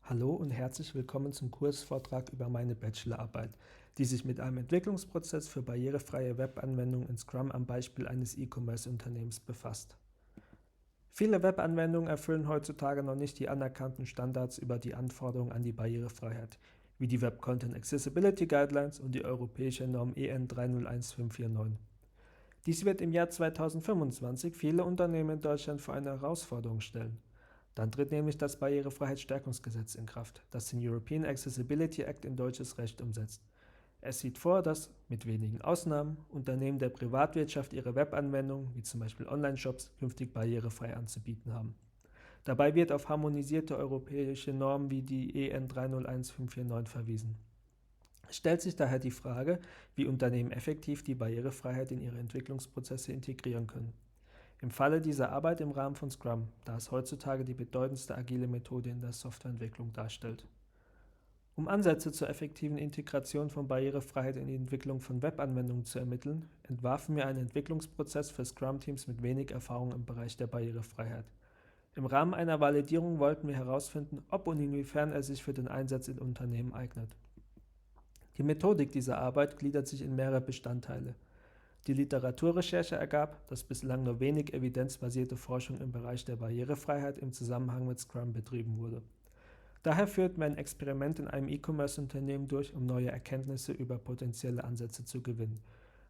Hallo und herzlich willkommen zum Kursvortrag über meine Bachelorarbeit, die sich mit einem Entwicklungsprozess für barrierefreie Webanwendungen in Scrum am Beispiel eines E-Commerce-Unternehmens befasst. Viele Webanwendungen erfüllen heutzutage noch nicht die anerkannten Standards über die Anforderungen an die Barrierefreiheit, wie die Web Content Accessibility Guidelines und die europäische Norm EN 301549. Dies wird im Jahr 2025 viele Unternehmen in Deutschland vor eine Herausforderung stellen. Dann tritt nämlich das Barrierefreiheitsstärkungsgesetz in Kraft, das den European Accessibility Act in deutsches Recht umsetzt. Es sieht vor, dass, mit wenigen Ausnahmen, Unternehmen der Privatwirtschaft ihre Webanwendungen, wie zum Beispiel Online-Shops, künftig barrierefrei anzubieten haben. Dabei wird auf harmonisierte europäische Normen wie die EN 301549 verwiesen. Es stellt sich daher die Frage, wie Unternehmen effektiv die Barrierefreiheit in ihre Entwicklungsprozesse integrieren können. Im Falle dieser Arbeit im Rahmen von Scrum, da es heutzutage die bedeutendste agile Methode in der Softwareentwicklung darstellt. Um Ansätze zur effektiven Integration von Barrierefreiheit in die Entwicklung von Webanwendungen zu ermitteln, entwarfen wir einen Entwicklungsprozess für Scrum-Teams mit wenig Erfahrung im Bereich der Barrierefreiheit. Im Rahmen einer Validierung wollten wir herausfinden, ob und inwiefern er sich für den Einsatz in Unternehmen eignet. Die Methodik dieser Arbeit gliedert sich in mehrere Bestandteile. Die Literaturrecherche ergab, dass bislang nur wenig evidenzbasierte Forschung im Bereich der Barrierefreiheit im Zusammenhang mit Scrum betrieben wurde. Daher führten wir ein Experiment in einem E-Commerce-Unternehmen durch, um neue Erkenntnisse über potenzielle Ansätze zu gewinnen.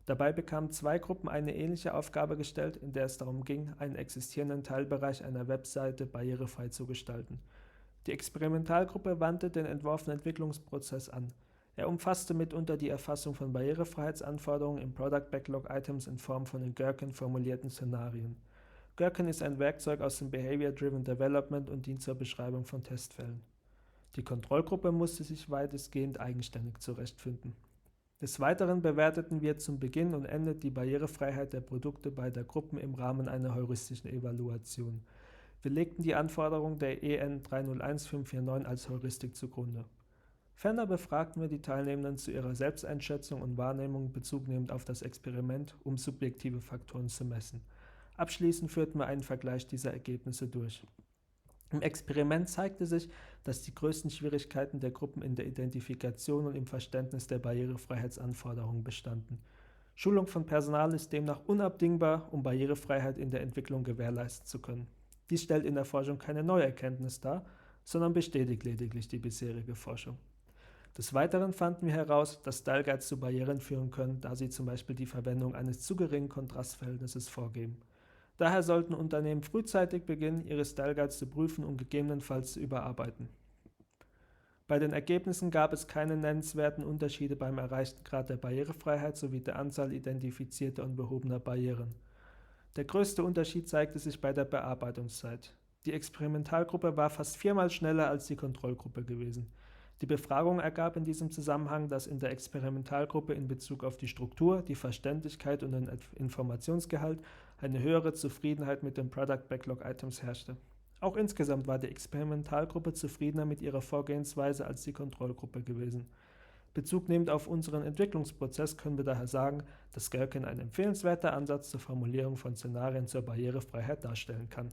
Dabei bekamen zwei Gruppen eine ähnliche Aufgabe gestellt, in der es darum ging, einen existierenden Teilbereich einer Webseite barrierefrei zu gestalten. Die Experimentalgruppe wandte den entworfenen Entwicklungsprozess an. Er umfasste mitunter die Erfassung von Barrierefreiheitsanforderungen im Product Backlog Items in Form von in Gherkin formulierten Szenarien. Gherkin ist ein Werkzeug aus dem Behavior-Driven Development und dient zur Beschreibung von Testfällen. Die Kontrollgruppe musste sich weitestgehend eigenständig zurechtfinden. Des Weiteren bewerteten wir zum Beginn und Ende die Barrierefreiheit der Produkte beider Gruppen im Rahmen einer heuristischen Evaluation. Wir legten die Anforderungen der EN 301549 als Heuristik zugrunde. Ferner befragten wir die Teilnehmenden zu ihrer Selbsteinschätzung und Wahrnehmung bezugnehmend auf das Experiment, um subjektive Faktoren zu messen. Abschließend führten wir einen Vergleich dieser Ergebnisse durch. Im Experiment zeigte sich, dass die größten Schwierigkeiten der Gruppen in der Identifikation und im Verständnis der Barrierefreiheitsanforderungen bestanden. Schulung von Personal ist demnach unabdingbar, um Barrierefreiheit in der Entwicklung gewährleisten zu können. Dies stellt in der Forschung keine neue Erkenntnis dar, sondern bestätigt lediglich die bisherige Forschung. Des Weiteren fanden wir heraus, dass Style Guides zu Barrieren führen können, da sie zum Beispiel die Verwendung eines zu geringen Kontrastverhältnisses vorgeben. Daher sollten Unternehmen frühzeitig beginnen, ihre Style Guides zu prüfen und gegebenenfalls zu überarbeiten. Bei den Ergebnissen gab es keine nennenswerten Unterschiede beim erreichten Grad der Barrierefreiheit sowie der Anzahl identifizierter und behobener Barrieren. Der größte Unterschied zeigte sich bei der Bearbeitungszeit. Die Experimentalgruppe war fast viermal schneller als die Kontrollgruppe gewesen. Die Befragung ergab in diesem Zusammenhang, dass in der Experimentalgruppe in Bezug auf die Struktur, die Verständlichkeit und den Informationsgehalt eine höhere Zufriedenheit mit den Product Backlog Items herrschte. Auch insgesamt war die Experimentalgruppe zufriedener mit ihrer Vorgehensweise als die Kontrollgruppe gewesen. Bezugnehmend auf unseren Entwicklungsprozess können wir daher sagen, dass Gherkin ein empfehlenswerter Ansatz zur Formulierung von Szenarien zur Barrierefreiheit darstellen kann.